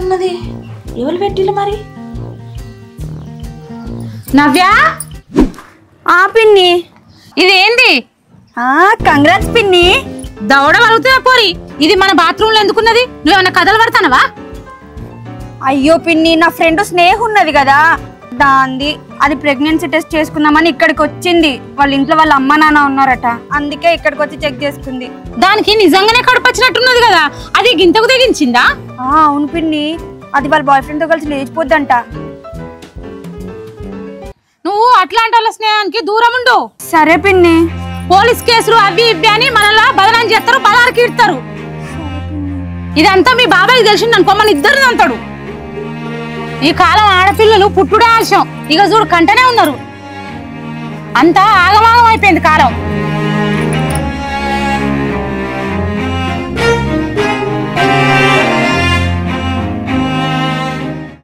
ఉన్నట్టున్నది. ఎవరు పెట్టిల్లు మరి? నవ్య, పిన్ని. ఇదేంది? కంగ్రాట్స్ పిన్ని. దవడ వలుగుతున్నా పోరి. ఇది మన బాత్రూమ్ లో ఎందుకున్నది? నువ్వేమన్నా కథలు పడతానవా? అయ్యో పిన్ని, నా ఫ్రెండ్ స్నేహ ఉన్నది కదా, దాంది. అది ప్రెగ్నెన్సీ టెస్ట్ చేసుకుందామని ఇక్కడికి వచ్చింది. వాళ్ళ ఇంట్లో వాళ్ళ అమ్మ నాన్న ఉన్నారట, అందుకే ఇక్కడికి వచ్చి చెక్ చేసుకుంది. దానికి నిజంగానే కడుపు వచ్చినట్టున్నది కదా, అది గింతకు తెగించిందా? అవును పిన్ని, అది వాళ్ళ బాయ్ ఫ్రెండ్ తో కలిసి లేచిపోద్దంట. నువ్వు అట్లాంటి వాళ్ళ స్నేహానికి దూరం ఉండు. సరే పిన్ని. పోలీస్ కేసులు అవి ఇవి అని మనల్ని బదనాం చేస్తారు, బలారికి ఇడతారు. ఇదంతా మీ బాబాయ్ తెలిసింది అనుకో, మన ఇద్దరిని అంటాడు. ఈ కాలం ఆడపిల్లలు పుట్టుడే ఆశం. ఇక చూడు కంటనే ఉన్నారు. అంతా ఆగమాగం అయిపోయింది కాలం.